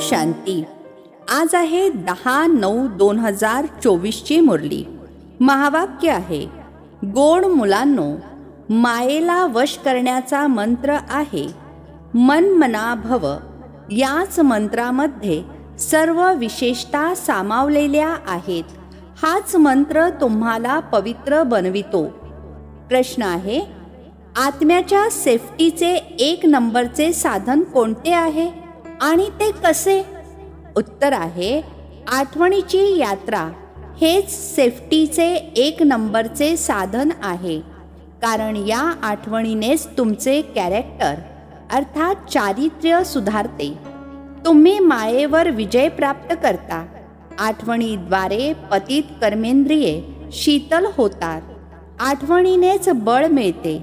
शांती. आज आहे 10/9/2024 ची मुरली. महावाक्य आहे, गोड मुलांनो, मायेला वश करण्याचा मंत्र आहे मन मना भव. याच मंत्रामध्ये सर्व विशेषता सामावलेल्या आहेत. हाच मंत्र तुम्हाला पवित्र बनवितो. प्रश्न आहे, आत्म्याच्या सेफ्टीचे 1 नंबरचे साधन कोणते आहे आणि ते कसे? उत्तर आहे, आठवणीची यात्रा हेच सेफ्टीचे 1 नंबरचे साधन आहे. कारण या आठवणीनेच तुमचे कॅरेक्टर अर्थात चारित्र्य सुधारते. तुम्ही मायेवर विजय प्राप्त करता. आठवणीद्वारे पतित कर्मेंद्रिये शीतल होतात. आठवणीनेच बळ मिळते.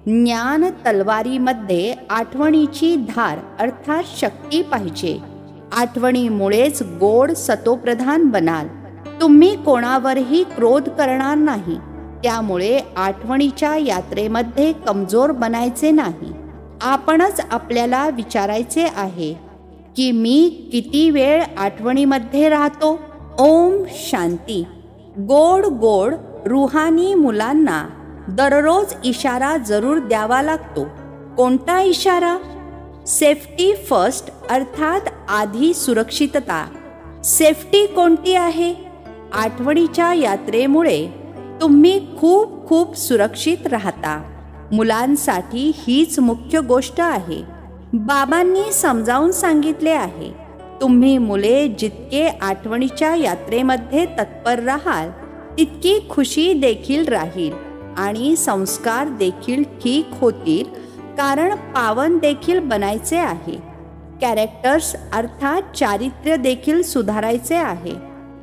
ज्ञान तलवारीमध्ये आठवणीची धार अर्थात शक्ती पाहिजे. आठवणीमुळेच गोड सतोप्रधान बनाल. तुम्ही कोणावरही क्रोध करणार नाही. त्यामुळे आठवणीच्या यात्रेमध्ये कमजोर बनायचे नाही. आपणच आपल्याला विचारायचे आहे की मी किती वेळ आठवणीमध्ये राहतो. ओम शांती. गोड गोड रुहानी मुलांना दररोज इशारा जरूर द्यावा लागतो. कोणता इशारा? सेफ्टी फर्स्ट अर्थात आधी सुरक्षितता. सेफ्टी कोणती आहे? आठवणीच्या यात्रेमुळे तुम्ही खूप खूप सुरक्षित राहता. मुलांसाठी हीच मुख्य गोष्ट आहे. बाबांनी समजावून सांगितले आहे, तुम्ही मुले जितके आठवणीच्या यात्रेमध्ये तत्पर राहाल तितकी खुशी देखील राहील आणि संस्कार देखील ठीक होतील. कारण पावन देखील बनायचे आहे. कॅरेक्टर्स अर्थात चारित्र्य देखील सुधारायचे आहे.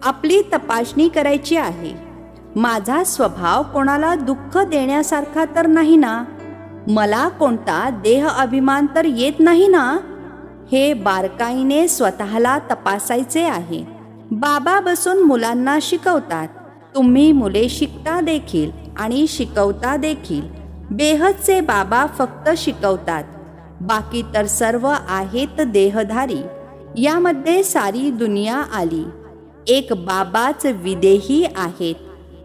आपली तपासणी करायची आहे. माझा स्वभाव कोणाला दुःख देण्यासारखा तर नाही ना? मला कोणता देह अभिमान तर येत नाही ना? हे बारकाईने स्वतःला तपासायचे आहे. बाबा बसून मुलांना शिकवतात. तुम्ही मुले शिकता देखील आणि शिकवता देखील. बेहदचे बाबा फक्त शिकवतात. बाकी तर सर्व आहेत देहधारी. यामध्ये सारी दुनिया आली. एक बाबाच विदेही आहेत.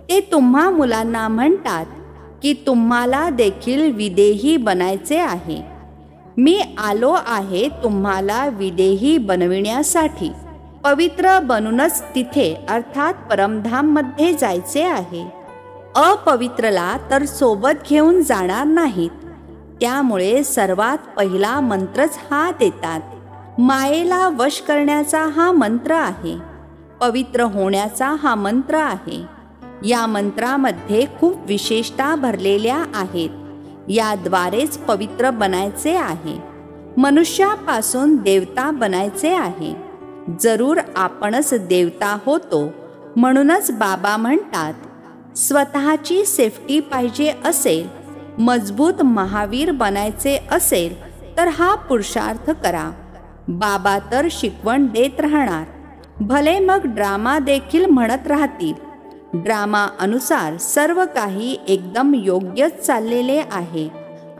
ते तुम्हा मुलांना म्हणतात की तुम्हाला देखील विदेही बनायचे आहे. मी आलो आहे तुम्हाला विदेही बनविण्यासाठी. पवित्र बनूनच तिथे अर्थात परमधाममध्ये जायचे आहे. अपवित्रला तर सोबत घेऊन जाणार नाहीत. त्यामुळे सर्वात पहिला मंत्रच हा देतात. मायेला वश करण्याचा हा मंत्र आहे. पवित्र होण्याचा हा मंत्र आहे. या मंत्रामध्ये खूप विशेषता भरलेल्या आहेत. याद्वारेच पवित्र बनायचे आहे. मनुष्यापासून देवता बनायचे आहे. जरूर आपणच देवता होतो. म्हणूनच बाबा म्हणतात, स्वतःची सेफ्टी पाहिजे असेल, मजबूत महावीर बनायचे असेल तर हा पुरुषार्थ करा. बाबा तर शिकवण देत राहणार. भले मग ड्रामा देखील म्हणत राहतील. ड्रामा अनुसार सर्व काही एकदम योग्यच चाललेले आहे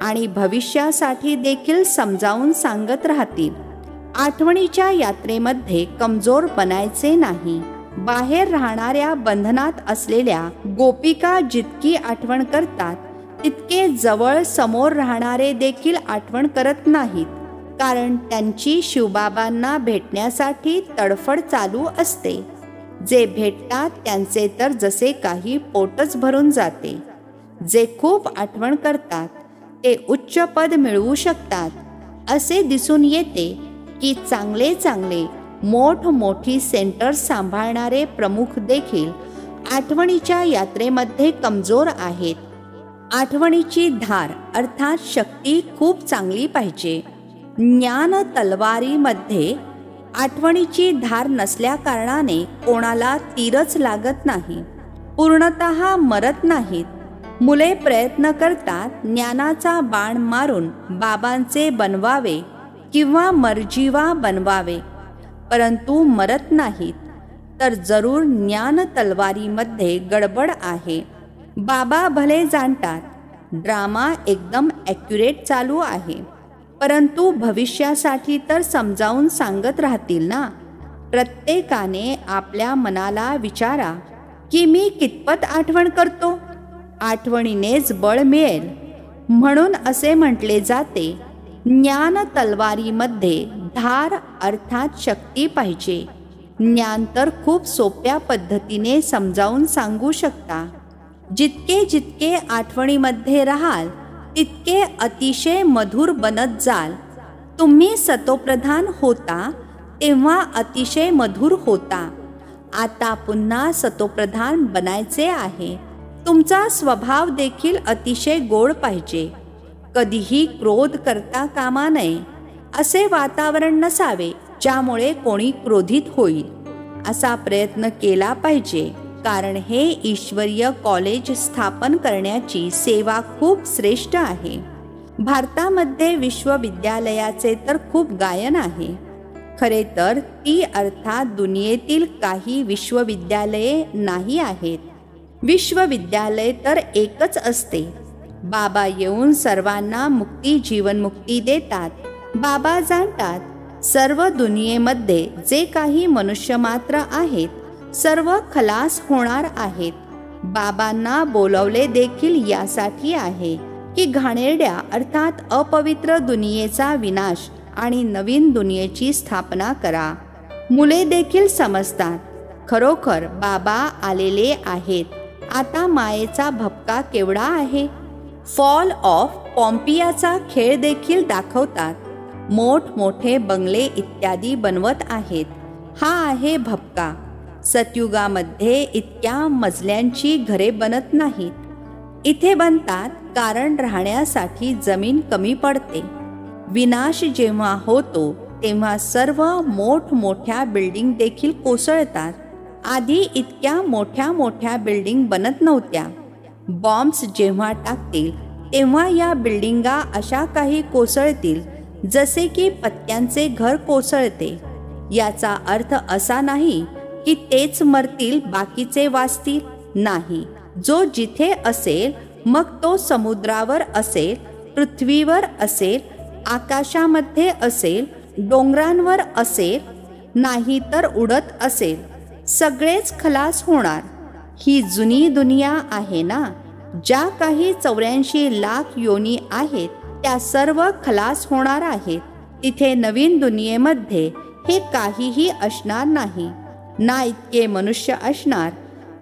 आणि भविष्यासाठी देखील समजावून सांगत राहतील. आठवणीच्या यात्रेमध्ये कमजोर बनायचे नाही. बाहेर राहणाऱ्या बंधनात असलेल्या गोपिका जितकी आठवण करतात तितके जवळ समोर राहणारे देखील आठवण करत नाहीत. कारण त्यांची शिवबाबांना भेटण्यासाठी तडफड चालू असते. जे भेटतात त्यांचे तर जसे काही पोटच भरून जाते. जे खूप आठवण करतात ते उच्च पद मिळवू शकतात असे दिसून येते की चांगले चांगले मोठमोठी सेंटर्स सांभाळणारे प्रमुख देखील आठवणीच्या यात्रेमध्ये कमजोर आहेत. आठवणीची धार अर्थात शक्ती खूप चांगली पाहिजे. ज्ञान तलवारीमध्ये आठवणीची धार नसल्या कारणाने कोणाला तीरच लागत नाही. पूर्णतः मरत नाहीत. मुले प्रयत्न करतात ज्ञानाचा बाण मारून बाबांचे बनवावे किंवा मर्जीवा बनवावे, परंतु मरत नाहीत. तर जरूर ज्ञान तलवारीमध्ये गडबड आहे. बाबा भले जाणतात ड्रामा एकदम ॲक्युरेट चालू आहे. परंतु भविष्यासाठी तर समजावून सांगत राहतील ना. प्रत्येकाने आपल्या मनाला विचारा की मी कितपत आठवण करतो. आठवणीनेच बळ मिळेल. म्हणून असे म्हटले जाते, ज्ञान तलवारीमध्ये धार अर्थात शक्ती पाहिजे. ज्ञान तर खूप सोप्या पद्धतीने समजावून सांगू शकता. जितके जितके आठवणीमध्ये राहाल तितके अतिशय मधुर बनत जाल. तुम्ही सतोप्रधान होता तेव्हा अतिशय मधुर होता. आता पुन्हा सतोप्रधान बनायचे आहे. तुमचा स्वभाव देखील अतिशय गोड पाहिजे. कधीही क्रोध करता कामा नये. असे वातावरण नसावे ज्यामुळे कोणी क्रोधित होईल. असा प्रयत्न केला पाहिजे. कारण हे ईश्वरीय कॉलेज स्थापन करण्याची सेवा खूप श्रेष्ठ आहे. भारतामध्ये विश्वविद्यालयाचे तर खूप गायन आहे. खरे तर ती अर्थात दुनियेतील काही विश्वविद्यालये नाही आहेत. विश्वविद्यालय तर एकच असते. बाबा येऊन सर्वांना मुक्ती जीवनमुक्ती देतात. बाबा जाणतात सर्व दुनियेमध्ये जे काही मनुष्य मात्र आहेत सर्व खलास होणार आहेत. बाबांना बोलवले देखील यासाठी आहे की घाणेरड्या अर्थात अपवित्र दुनियेचा विनाश आणि नवीन दुनियेची स्थापना करा. मुले देखील समजतात खरोखर बाबा आलेले आहेत. आता मायेचा भपका केवढा आहे. फॉल ऑफ पॉम्पियाचा खेळ देखील दाखवतात. मोठमोठे बंगले इत्यादी बनवत आहेत. हा आहे भपका. सतयुगामध्ये इतक्या मजल्यांची घरे बनत नाहीत. इथे बनतात कारण राहण्यासाठी जमीन कमी पडते. विनाश जेव्हा होतो तेव्हा सर्व मोठमोठ्या बिल्डिंग देखील कोसळतात. आधी इतक्या मोठ्या मोठ्या बिल्डिंग बनत नव्हत्या. बॉम्ब्स जेव्हा टाकतील तेव्हा या बिल्डिंगा अशा काही कोसळतील जसे की पत्त्यांचे घर कोसळते. याचा अर्थ असा नाही की तेच मरतील बाकीचे वाचतील. नाही. जो जिथे असेल मग तो समुद्रावर असेल, पृथ्वीवर असेल, आकाशामध्ये असेल, डोंगरांवर असेल, नाही तर उडत असेल, सगळेच खलास होणार. ही जुनी दुनिया आहे ना. ज्या काही 84 लाख योनी आहेत त्या सर्व खलास होणार आहेत. तिथे नवीन दुनियेमध्ये हे काहीही असणार नाही. ना इतके मनुष्य असणार,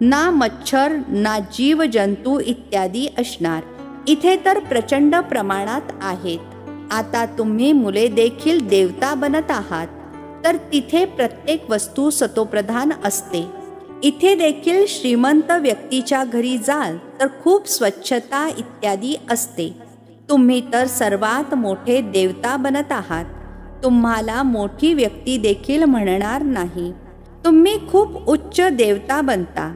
ना मच्छर, ना जीवजंतू इत्यादी असणार. इथे तर प्रचंड प्रमाणात आहेत. आता तुम्ही मुले देखील देवता बनत आहात तर तिथे प्रत्येक वस्तू सतोप्रधान असते. इथे देखील श्रीमंत व्यक्तीच्या घरी जाल तर खूप स्वच्छता इत्यादी असते. तुम्ही तर सर्वात मोठे देवता बनत आहात. तुम्हाला मोठी व्यक्ती देखील म्हणणार नाही. तुम्ही खूप उच्च देवता बनता.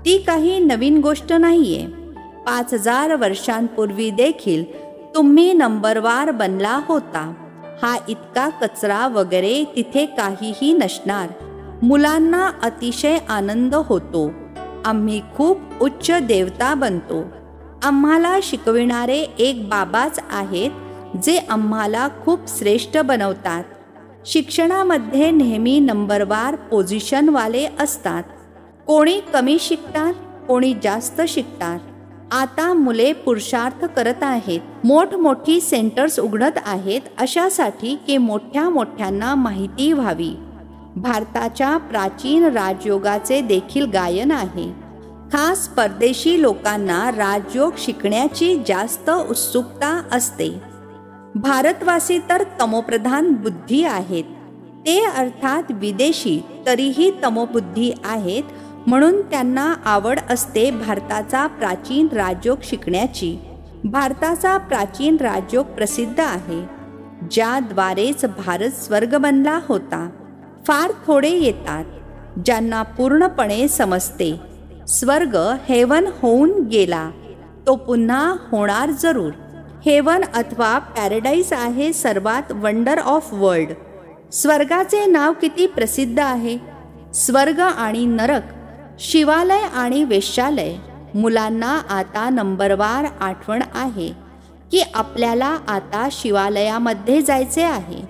ती काही नवीन गोष्ट नाहीये. 5000 वर्षांपूर्वी देखील तुम्ही नंबरवार बनला होता. हा इतका कचरा वगैरे तिथे काहीही नसणार. मुलांना अतिशय आनंद होतो. आम्ही खूप उच्च देवता बनतो. आम्हाला शिकविणारे एक बाबाच आहेत जे आम्हाला खूप श्रेष्ठ बनवतात. शिक्षणामध्ये नेहमी नंबरवार पोझिशनवाले असतात. कोणी कमी शिकतात, कोणी जास्त शिकतात. आता मुले पुरुषार्थ करत आहेत. मोठमोठी सेंटर्स उघडत आहेत अशासाठी की मोठ्या मोठ्यांना माहिती व्हावी. भारताच्या प्राचीन राजयोगाचे देखील गायन आहे. खास परदेशी लोकांना राजयोग शिकण्याची जास्त उत्सुकता असते. भारतवासी तर तमोप्रधान बुद्धी आहेत. ते अर्थात विदेशी तरीही तमोबुद्धी आहेत. म्हणून त्यांना आवड असते भारताचा प्राचीन राजयोग शिकण्याची. भारताचा प्राचीन राजयोग प्रसिद्ध आहे ज्याद्वारेच भारत स्वर्ग बनला होता. फार थोडे येतात ज्यांना पूर्णपणे समजते. स्वर्ग हेवन होऊन गेला, तो पुन्हा होणार जरूर. हेवन अथवा पॅराडाईज आहे सर्वात वंडर ऑफ वर्ल्ड. स्वर्गाचे नाव किती प्रसिद्ध आहे. स्वर्ग आणि नरक, शिवालय आणि वेश्यालय. मुलांना आता नंबरवार आठवण आहे. की आपल्याला आता शिवालयामध्ये जायचे आहे.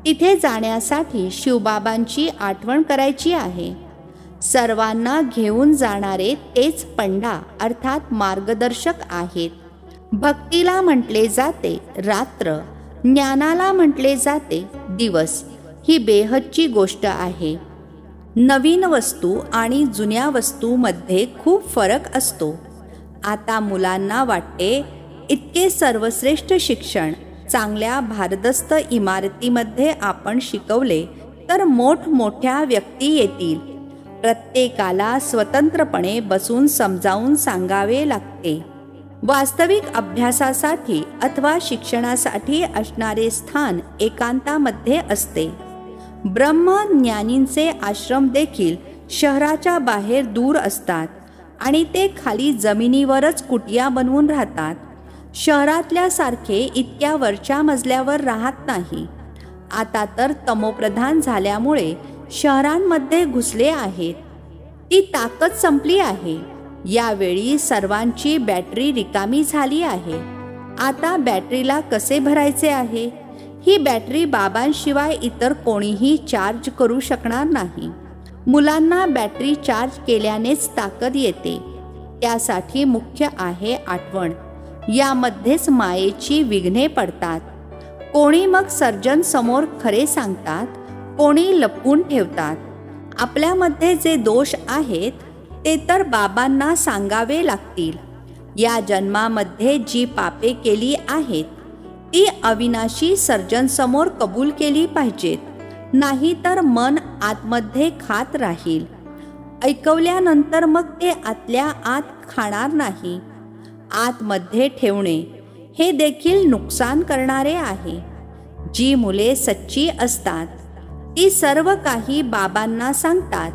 तिथे जाण्यासाठी शिवबाबांची आठवण करायची आहे. सर्वांना घेऊन जाणारे तेच पंडा अर्थात मार्गदर्शक आहेत. भक्तीला म्हटले जाते रात्र, ज्ञानाला म्हटले जाते दिवस. ही बेहदची गोष्ट आहे. नवीन वस्तू आणि जुन्या वस्तूमध्ये खूप फरक असतो. आता मुलांना वाटते इतके सर्वश्रेष्ठ शिक्षण चांगल्या भारदस्त इमारतीमध्ये आपण शिकवले तर मोठमोठ्या व्यक्ती येतील. प्रत्येकाला स्वतंत्रपणे बसून समजावून सांगावे लागते. वास्तविक अभ्यासासाठी अथवा शिक्षणासाठी असणारे स्थान एकांतामध्ये असते. ब्रह्मज्ञानींचे आश्रम देखील शहराच्या बाहेर दूर असतात आणि ते खाली जमिनीवरच कुटिया बनवून राहतात. शहरातल्यासारखे इतक्या वरच्या मजल्यावर राहत नाही. आता तर तमोप्रधान झाल्यामुळे शहरांमध्ये घुसले आहेत. ती ताकद संपली आहे. यावेळी सर्वांची बॅटरी रिकामी झाली आहे. आता बॅटरीला कसे भरायचे आहे? ही बॅटरी बाबांशिवाय इतर कोणीही चार्ज करू शकणार नाही. मुलांना बॅटरी चार्ज केल्यानेच ताकद येते. त्यासाठी मुख्य आहे आठवण. यामध्येच मायेची विघ्ने पडतात. कोणी मग सर्जन समोर खरे सांगतात, कोणी लपवून ठेवतात. आपल्यामध्ये जे दोष आहेत ते तर बाबांना सांगावे लागतील. या जन्मामध्ये जी पापे केली आहेत ती अविनाशी सर्जन समोर कबूल केली पाहिजेत. नाही तर मन आतमध्ये खात राहील. ऐकवल्यानंतर मग ते आतल्या आत खाणार नाही. आतमध्ये ठेवणे हे देखील नुकसान करणारे आहे. जी मुले सच्ची असतात ती सर्व काही बाबांना सांगतात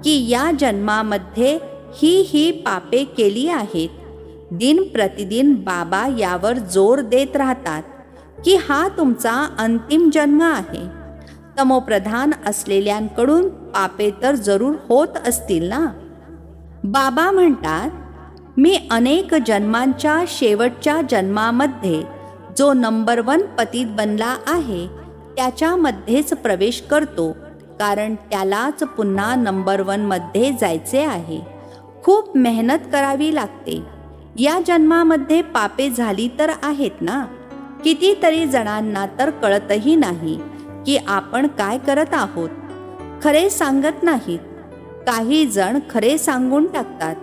की या जन्मामध्ये ही पापे केली आहेत. दिन प्रतिदिन बाबा यावर जोर देत राहतात की हा तुमचा अंतिम जन्म आहे. तमोप्रधान असलेल्यांकडून पापे तर जरूर होत असतील ना. बाबा म्हणतात, मी अनेक जन्मांच्या शेवटच्या जन्मामध्ये जो नंबर 1 पतित बनला आहे त्याच्यामध्येच प्रवेश करतो, कारण त्यालाच पुन्हा नंबर 1 मध्ये जायचे आहे. खूप मेहनत करावी लागते. या जन्मामध्ये पापे झाली तर आहेत ना. कितीतरी जणांना तर कळतही नाही की आपण काय करत आहोत. खरे सांगत नाहीत. काही जण खरे सांगून टाकतात.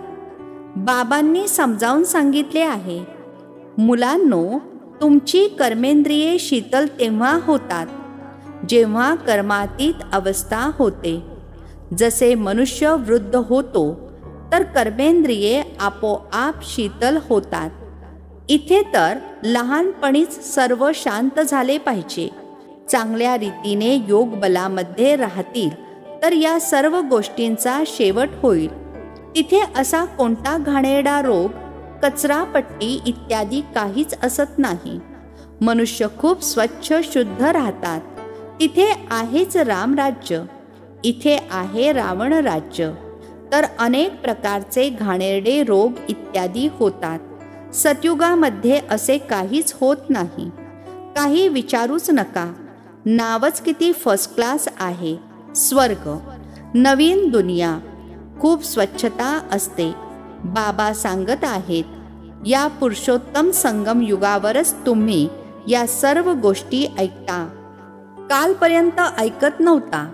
बाबांनी समजावून सांगितले आहे, मुलांनो, तुमची कर्मेंद्रिये शीतल तेव्हा होतात जेव्हा कर्मातीत अवस्था होते. जसे मनुष्य वृद्ध होतो तर कर्मेंद्रिये आपोआप शीतल होतात. इथे तर लहानपणीच सर्व शांत झाले पाहिजे. चांगल्या रीतीने योग बलामध्ये राहतील तर या सर्व गोष्टींचा शेवट होईल. तिथे असा कोणता घाणेरडा रोग, कचरापट्टी इत्यादी काहीच असत नाही. मनुष्य खूप स्वच्छ शुद्ध राहतात. तिथे आहेच रामराज्य. इथे आहे रावण राज्य. तर अनेक प्रकारचे घाणेरडे रोग इत्यादी होतात. सतयुगामध्ये असे काहीच होत नाही. काही विचारूच नका. नावच किती फर्स्ट क्लास आहे. स्वर्ग, नवीन दुनिया, खूप स्वच्छता असते. बाबा सांगत आहेत, या पुरुषोत्तम संगम युगावरच तुम्ही या सर्व गोष्टी ऐकता. कालपर्यंत ऐकत नव्हता.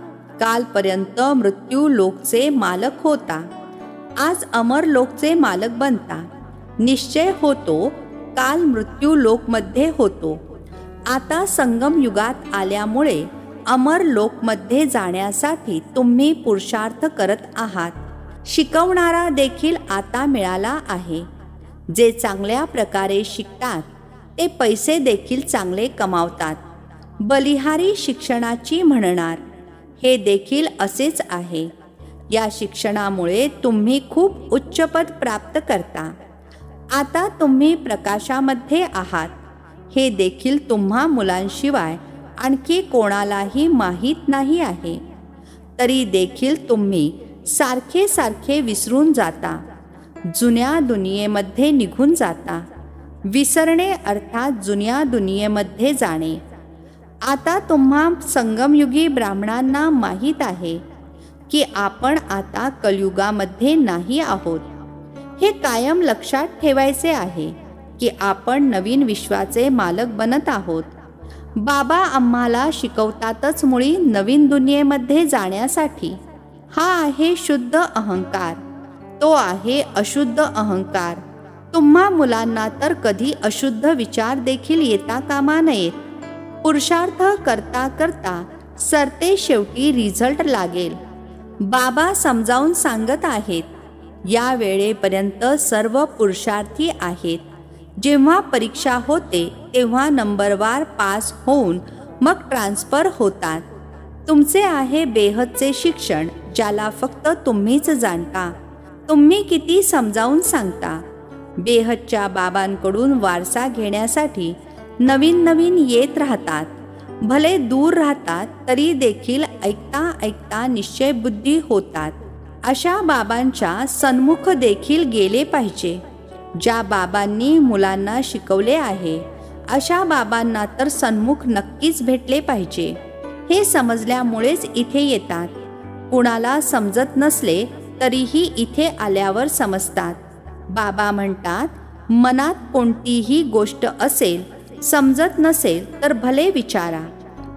कालपर्यंत मृत्यू लोकचे मालक होता. आज अमर लोकचे मालक बनता. निश्चय होतो काल मृत्यू लोकमध्ये होतो. आता संगम युगात आल्यामुळे अमर लोकमध्ये जाण्यासाठी तुम्ही पुरुषार्थ करत आहात. शिकवणारा देखील आता मिळाला आहे. जे चांगल्या प्रकारे शिकतात ते पैसे देखील चांगले कमावतात. बलिहारी शिक्षणाची म्हणणार हे देखील असेच आहे. या शिक्षणामुळे तुम्ही खूप उच्च पद प्राप्त करता. आता तुम्ही प्रकाशामध्ये आहात हे देखील तुम्हा मुलांशिवाय आणखी कोणालाही माहीत नाही आहे. तरी देखील तुम्ही सारखे सारखे विसरून जाता. जुन्या दुनियेमध्ये निघून जाता. विसरणे अर्थात जुन्या दुनियेमध्ये जाणे. आता तुम्हा संगमयुगी ब्राह्मणांना माहीत आहे की आपण आता कलियुगामध्ये नाही आहोत. हे कायम लक्षात ठेवायचे आहे की आपण नवीन विश्वाचे मालक बनत आहोत. बाबा आम्हाला शिकवतातच मुळी नवीन दुनियेमध्ये जाण्यासाठी. हा आहे शुद्ध अहंकार, तो आहे अशुद्ध अहंकार. तुम्हा मुलांना तर कधी अशुद्ध विचार देखील येता कामा नयेत. पुरुषार्थ करता करता सरते शेवटी रिझल्ट लागेल. बाबा समजावून सांगत आहेत, या वेळेपर्यंत सर्व पुरुषार्थी आहेत. जेव्हा परीक्षा होते तेव्हा नंबरवार पास होऊन मग ट्रान्सफर होतात. तुमचे आहे बेहदचे शिक्षण, ज्याला फक्त तुम्हीच जाणता. तुम्ही किती समजावून सांगता. बेहदच्या बाबांकडून वारसा घेण्यासाठी नवीन नवीन येत राहतात. भले दूर राहतात तरी देखील ऐकता ऐकता निश्चयबुद्धी होतात. अशा बाबांच्या सन्मुख देखील गेले पाहिजे. ज्या बाबांनी मुलांना शिकवले आहे अशा बाबांना तर सन्मुख नक्कीच भेटले पाहिजे. हे समजल्यामुळेच इथे येतात. कुणाला समजत नसले तरीही इथे आल्यावर समजतात. बाबा म्हणतात, मनात कोणतीही गोष्ट असेल, समजत नसेल तर भले विचारा.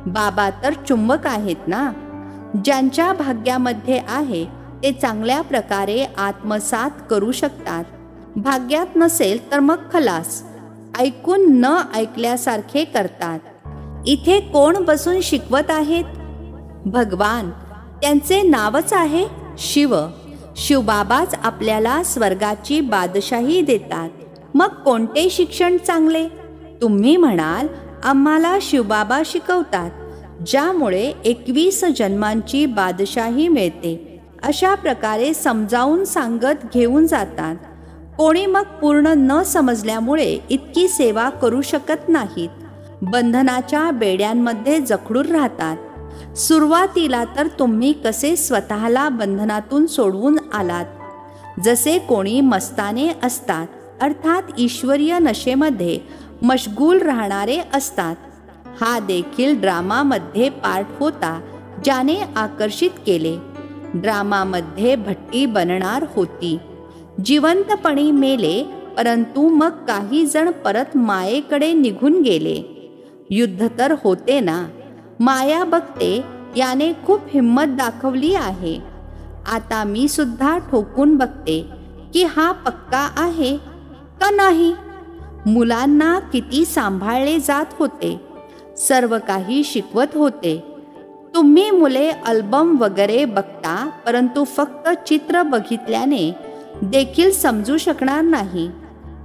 बाबा तर चुंबक आहेत ना. ज्यांच्या भाग्यामध्ये आहे ते चांगल्या प्रकारे आत्मसात करू शकतात. भाग्यात नसेल तर मग खलास, ऐकून न ऐकल्यासारखे करतात. इथे कोण बसून शिकवत आहेत? भगवान. त्यांचे नावच आहे शिव. शिवबाबाच आपल्याला स्वर्गाची बादशाही देतात. मग कोणते शिक्षण चांगले? तुम्ही म्हणाल आम्हाला शिवबाबा शिकवतात, ज्यामुळे 21 जन्मांची बादशाही मिळते. अशा प्रकारे समजावून सांगत घेऊन जातात. कोणी मग पूर्ण न समजल्यामुळे इतकी सेवा करू शकत नाहीत. बंधनाच्या बेड्यांमध्ये जखडून राहतात. सुरुवातीला तर तुम्ही कसे स्वतःला बंधनातून सोडवून आलात. जसे कोणी मस्ताने असतात, अर्थात ईश्वरीय नशेमध्ये मशगूल राहणारे असतात. हा देखील ड्रामामध्ये पार्ट होता, ज्याने आकर्षित केले. ड्रामामध्ये भट्टी बनणार होती. जिवंतपणी मेले, परंतु मग काही जण परत मायेकडे निघून गेले. युद्ध तर होते ना. माया बघते, याने खूप हिंमत दाखवली आहे. आता मी सुद्धा ठोकून बघते की हा पक्का आहे का नाही. मुलांना किती सांभाळले जात होते. सर्व काही शिकवत होते. तुम्ही मुले अल्बम वगैरे बघता, परंतु फक्त चित्र बघितल्याने देखील समजू शकणार नाही.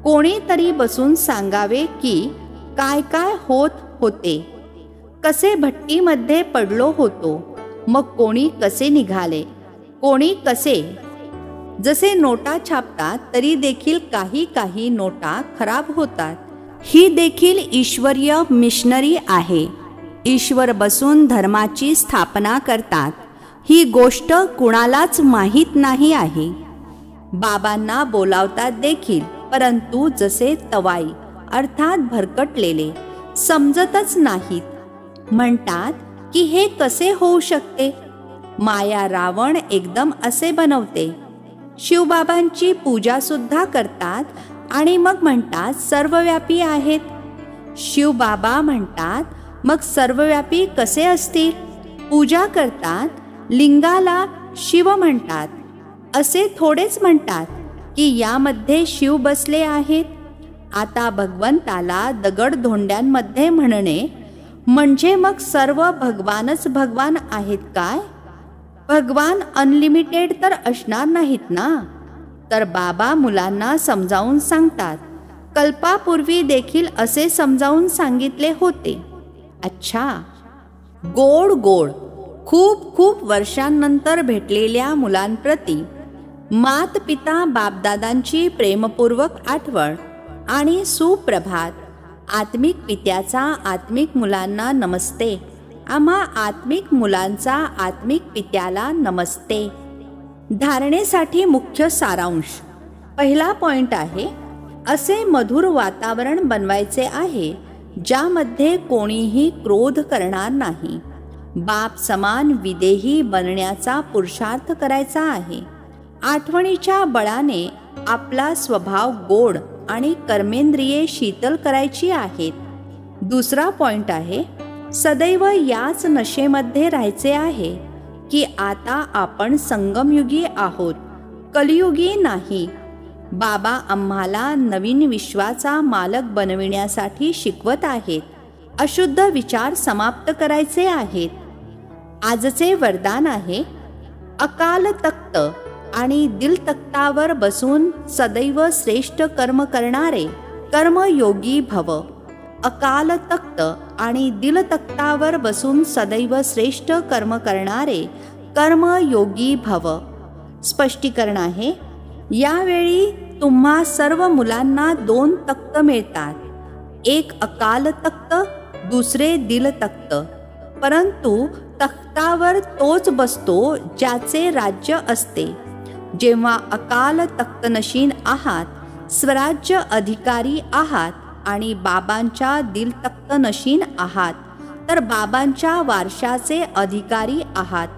कोणीतरी बसून सांगावे की काय काय होत होते. कसे भट्टीमध्ये पडलो होतो, मग कोणी कसे निघाले, कोणी कसे. जसे नोटा छापतात तरी देखील काही काही नोटा खराब होतात. ही देखील ईश्वरीय मिशनरी आहे. ईश्वर बसून धर्माची स्थापना करतात. ही गोष्ट कुणालाच माहीत नाही आहे. बाबांना बोलावतात देखील, परंतु जसे तवाई अर्थात भरकटलेले, समजतच नाहीत. म्हणतात की हे कसे होऊ शकते. माया रावण एकदम असे बनवते. शिवबाबांची पूजा सुद्धा करतात आणि मग म्हणतात सर्वव्यापी आहेत. शिवबाबा म्हणतात, मग सर्वव्यापी कसे असतील. पूजा करतात, लिंगाला शिव म्हणतात. असे थोडेच म्हणतात की यामध्ये शिव बसले आहेत. आता भगवंताला दगडधोंड्यांमध्ये म्हणणे म्हणजे मग सर्व भगवानच भगवान आहेत काय. भगवान अनलिमिटेड तर असणार नाहीत ना. तर बाबा मुलांना समजावून सांगतात. कल्पापूर्वी देखील असे समजावून सांगितले होते. अच्छा. गोड गोड खूप खूप वर्षांनंतर भेटलेल्या मुलांप्रती मात पिता बापदादांची प्रेमपूर्वक आठवण आणि सुप्रभात. आत्मिक पित्याचा आत्मिक मुलांना नमस्ते. आम्हा आत्मिक मुलांचा आत्मिक पित्याला नमस्ते. धारणेसाठी मुख्य सारांश. पहिला पॉइंट आहे, असे मधुर वातावरण बनवायचे आहे ज्यामध्ये कोणीही क्रोध करणार नाही. बाप समान विदेही बनण्याचा पुरुषार्थ करायचा आहे. आठवणीच्या बळाने आपला स्वभाव गोड आणि कर्मेंद्रिये शीतल करायची आहेत. दुसरा पॉइंट आहे, सदैव याच नशेमध्ये राहायचे आहे की आता आपण संगमयुगी आहोत, कलियुगी नाही. बाबा आम्हाला नवीन विश्वाचा मालक बनविण्यासाठी शिकवत आहेत. अशुद्ध विचार समाप्त करायचे आहेत. आजचे वरदान आहे, अकाल तख्त आणि दिल तख्तावर बसून सदैव श्रेष्ठ कर्म करणारे कर्मयोगी भव. अकाल तख्त आणि दिल तख्तावर बसून सदैव श्रेष्ठ कर्म करणारे कर्मयोगी भव. स्पष्टीकरण आहे, यावेळी तुम्हा सर्व मुलांना 2 तख्त मिळतात. एक अकाल तख्त, दुसरे दिल तख्त. परंतु तख्तावर तोच बसतो ज्याचे राज्य असते. जेव्हा अकाल तख्तनशीन आहात, स्वराज्य अधिकारी आहात आणि बाबांच्या दिल तख्तनशीन आहात, तर बाबांच्या वारशाचे अधिकारी आहात,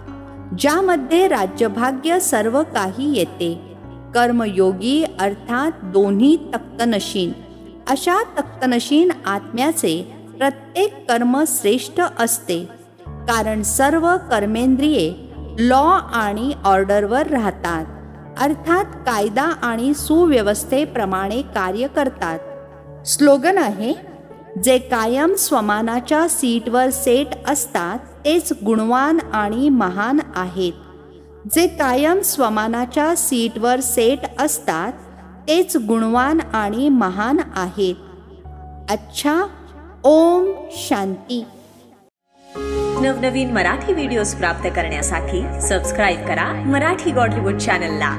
ज्यामध्ये राज्यभाग्य सर्व काही येते. कर्मयोगी अर्थात दोन्ही तख्तनशीन. अशा तख्तनशीन आत्म्याचे प्रत्येक कर्म श्रेष्ठ असते, कारण सर्व कर्मेंद्रिये लॉ आणि ऑर्डरवर राहतात, अर्थात कायदा आणि सुव्यवस्थेप्रमाणे कार्य करतात. स्लोगन आहे, जे कायम स्वमानाच्या सीटवर सेट असतात तेच गुणवान आणि महान आहेत. जे कायम स्वमानाच्या सीटवर सेट असतात तेच गुणवान आणि महान आहेत. अच्छा. ओम शांती. नवनवीन मराठी व्हिडिओज प्राप्त करण्यासाठी सबस्क्राईब करा मराठी गॉड रिपोर्ट चॅनलला.